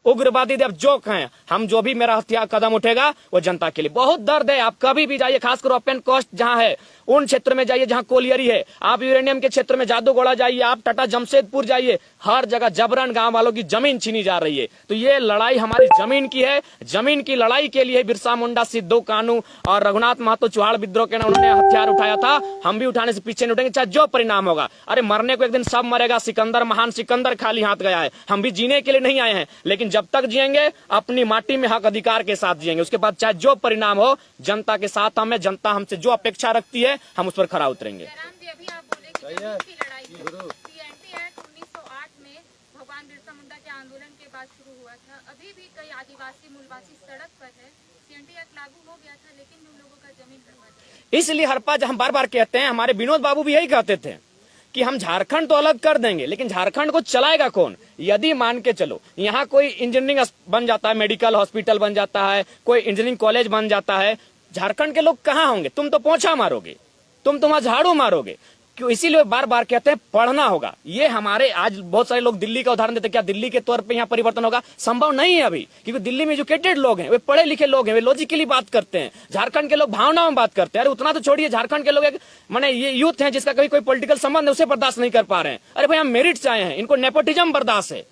उग्रवादी अब जो कहें, हम जो भी मेरा हथियार कदम उठेगा वो जनता के लिए। बहुत दर्द है, आप कभी भी जाइए, खासकर ओपन कास्ट जहां है उन क्षेत्र में जाइए जहां कोलियरी है, आप यूरेनियम के क्षेत्र में जादूगोड़ा जाइए, आप टाटा जमशेदपुर जाइए, हर जगह जबरन गांव वालों की जमीन छीनी जा रही है। तो ये लड़ाई हमारी जमीन की है, जमीन की लड़ाई के लिए बिरसा मुंडा, सिद्धू कानू और रघुनाथ महतो चौहान विद्रोह के उन्होंने हथियार उठाया था। हम भी उठाने से पीछे नहीं उठेंगे, चाहे जो परिणाम होगा। अरे मरने को एक दिन सब मरेगा, सिकंदर, महान सिकंदर खाली हाथ गया है, हम भी जीने के लिए नहीं आए हैं, लेकिन जब तक जिएंगे अपनी माटी में हक अधिकार के साथ जिएंगे। उसके बाद चाहे जो परिणाम हो, जनता के साथ हम है, जनता हमसे जो अपेक्षा रखती है हम उस पर खरा उतरेंगे। अभी आप बोले कि की लड़ाई सीएनटी एक्ट 1908 में भगवान बिरसा मुंडा के आंदोलन के बाद शुरू हुआ था। अभी भी कई आदिवासी मूलवासी सड़क पर है। सीएनटी एक्ट लागू हो गया था, लेकिन उन लोगों का जमीन बर्बाद। इसलिए हर पास हम बार बार कहते हैं, हमारे विनोद बाबू भी यही कहते थे कि हम झारखंड तो अलग कर देंगे, लेकिन झारखंड को चलाएगा कौन? यदि मान के चलो यहाँ कोई इंजीनियरिंग बन जाता है, मेडिकल हॉस्पिटल बन जाता है, कोई इंजीनियरिंग कॉलेज बन जाता है, झारखंड के लोग कहाँ होंगे? तुम तो पोछा मारोगे, तुम वहां झाड़ू मारोगे। क्यों? इसीलिए बार बार कहते हैं पढ़ना होगा। ये हमारे आज बहुत सारे लोग दिल्ली का उदाहरण देते हैं, क्या दिल्ली के तौर पे यहाँ परिवर्तन होगा? संभव नहीं है अभी, क्योंकि दिल्ली में एजुकेटेड लोग हैं, वे पढ़े लिखे लोग हैं, वे लॉजिकली बात करते हैं। झारखंड के लोग भावनाओं में बात करते हैं। अरे उतना तो छोड़िए, झारखंड के लोग एक माने ये यूथ है जिसका कभी कोई पॉलिटिकल संबंध है, उसे बर्दाश्त नहीं कर पा रहे हैं। अरे भाई हम मेरिट से आए हैं, इनको नेपोटिज्म बर्दाश्त है,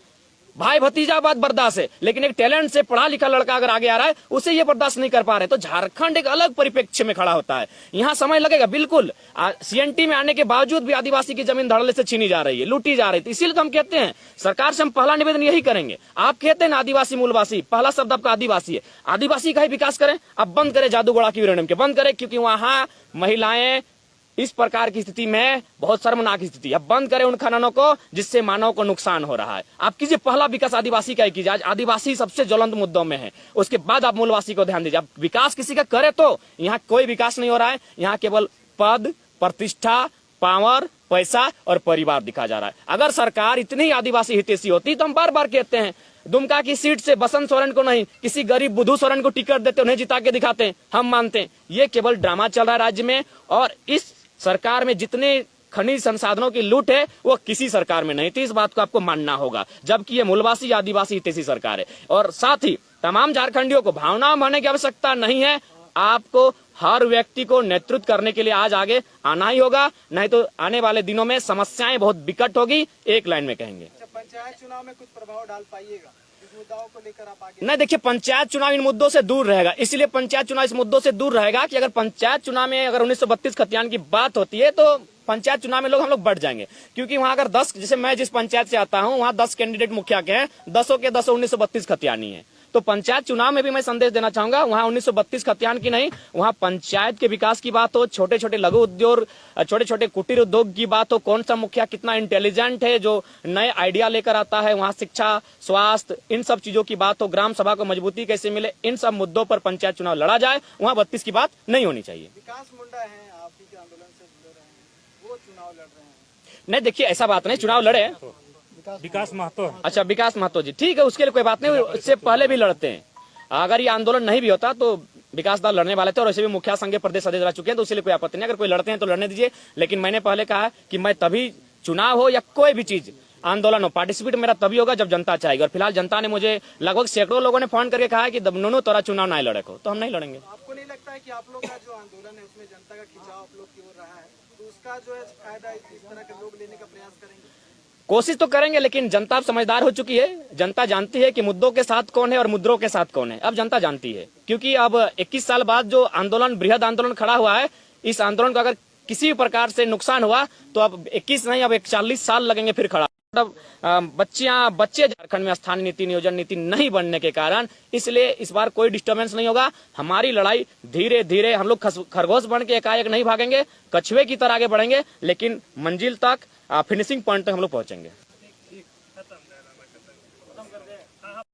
भाई भतीजा बात बर्दाश्त है, लेकिन एक टैलेंट से पढ़ा लिखा लड़का अगर आगे आ रहा है उसे ये बर्दाश्त नहीं कर पा रहे। तो झारखंड एक अलग परिप्रेक्ष्य में खड़ा होता है, यहाँ समय लगेगा बिल्कुल। सीएनटी में आने के बावजूद भी आदिवासी की जमीन धड़ल्ले से छीनी जा रही है, लूटी जा रही है। इसीलिए तो हम कहते हैं सरकार से हम पहला निवेदन यही करेंगे। आप कहते हैं ना आदिवासी मूलवासी, पहला शब्द आपका आदिवासी है, आदिवासी का ही विकास करें। अब बंद करें जादूगोड़ा की यूरेनियम के, बंद करें, क्योंकि वहां महिलाएं इस प्रकार की स्थिति में बहुत शर्मनाक स्थिति। अब बंद करें उन खननों को जिससे मानव को नुकसान हो रहा है। आप कीजिए पहला विकास आदिवासी का ही कीजिए। आज आदिवासी सबसे ज्वलंत मुद्दों में है, उसके बाद आप मूलवासी को ध्यान दीजिए। अब विकास किसी का करे तो यहाँ कोई विकास नहीं हो रहा है, यहाँ केवल पद, प्रतिष्ठा, पावर, पैसा और परिवार दिखा जा रहा है। अगर सरकार इतनी आदिवासी हितैषी होती तो हम बार बार कहते हैं दुमका की सीट से बसंत सोरेन को नहीं, किसी गरीब बुद्धू सोरेन को टिकट देते, उन्हें जिता के दिखाते हैं, हम मानते हैं। ये केवल ड्रामा चल रहा है राज्य में, और इस सरकार में जितने खनिज संसाधनों की लूट है वो किसी सरकार में नहीं थी। इस बात को आपको मानना होगा, जबकि ये मूलवासी आदिवासी हितैषी सरकार है। और साथ ही तमाम झारखंडियों को भावना मानने की आवश्यकता नहीं है, आपको हर व्यक्ति को नेतृत्व करने के लिए आज आगे आना ही होगा, नहीं तो आने वाले दिनों में समस्याएं बहुत विकट होगी। एक लाइन में कहेंगे, पंचायत चुनाव में कुछ प्रभाव डाल पाइएगा इस मुद्दाओं को लेकर आप आगे? नहीं, देखिए पंचायत चुनाव इन मुद्दों से दूर रहेगा। इसलिए पंचायत चुनाव इस मुद्दों से दूर रहेगा कि अगर पंचायत चुनाव में अगर 1932 खतियान की बात होती है तो पंचायत चुनाव में हम लोग बढ़ जाएंगे, क्योंकि वहां अगर 10, जैसे मैं जिस पंचायत से आता हूं वहां 10 कैंडिडेट मुखिया के हैं, 10 के 10 1932 खतियानी है। तो पंचायत चुनाव में भी मैं संदेश देना चाहूंगा, वहां 1932 खतियान की नहीं, वहां पंचायत के विकास की बात हो, छोटे छोटे लघु उद्योग, छोटे छोटे कुटीर उद्योग की बात हो, कौन सा मुखिया कितना इंटेलिजेंट है जो नए आइडिया लेकर आता है, वहां शिक्षा, स्वास्थ्य, इन सब चीजों की बात हो, ग्राम सभा को मजबूती कैसे मिले, इन सब मुद्दों पर पंचायत चुनाव लड़ा जाए। वहां 32 की बात नहीं होनी चाहिए। विकास मुंडा है, आप ही के आंदोलन से जुड़े रहे हैं, वो चुनाव लड़ रहे हैं। नहीं, देखिए ऐसा बात नहीं, चुनाव लड़े विकास महतो। अच्छा, विकास महतो जी, ठीक है, उसके लिए कोई बात नहीं, उससे पहले भी लड़ते हैं। अगर ये आंदोलन नहीं भी होता तो विकास दल लड़ने वाले थे, और वैसे भी मुखिया संघ के प्रदेश अध्यक्ष रह चुके हैं, तो उसके लिए कोई आपत्ति नहीं। अगर कोई लड़ते हैं तो लड़ने दीजिए, लेकिन मैंने पहले कहा कि मैं तभी चुनाव हो या कोई भी चीज आंदोलन हो, पार्टिसिपेट मेरा तभी होगा जब जनता चाहेगी। और फिलहाल जनता ने मुझे लगभग सैकड़ों लोगों ने फोन करके कहा कि नूनू तोरा चुनाव नहीं लड़े को, तो हम नहीं लड़ेंगे। आपको नहीं लगता है कि आप लोग का जो आंदोलन है उसमें जनता का खिंचाव आप लोग की ओर रहा है, तो उसका जो है फायदा इस तरह के लोग लेने का प्रयास करेंगे? कोशिश तो करेंगे, लेकिन जनता समझदार हो चुकी है। जनता जानती है कि मुद्दों के साथ कौन है और मुद्दों के साथ कौन है। अब जनता जानती है, क्योंकि अब 21 साल बाद जो आंदोलन, बृहद आंदोलन खड़ा हुआ है, इस आंदोलन को अगर किसी भी प्रकार से नुकसान हुआ तो अब 21 नहीं, अब 41 साल लगेंगे फिर खड़ा। मतलब बच्चे झारखंड में स्थानीय नीति, नियोजन नीति नहीं बनने के कारण, इसलिए इस बार कोई डिस्टर्बेंस नहीं होगा। हमारी लड़ाई धीरे धीरे, हम लोग खरगोश बन के एकाएक नहीं भागेंगे, कछुए की तरह आगे बढ़ेंगे, लेकिन मंजिल तक, फिनिशिंग पॉइंट तक हम लोग पहुंचेंगे।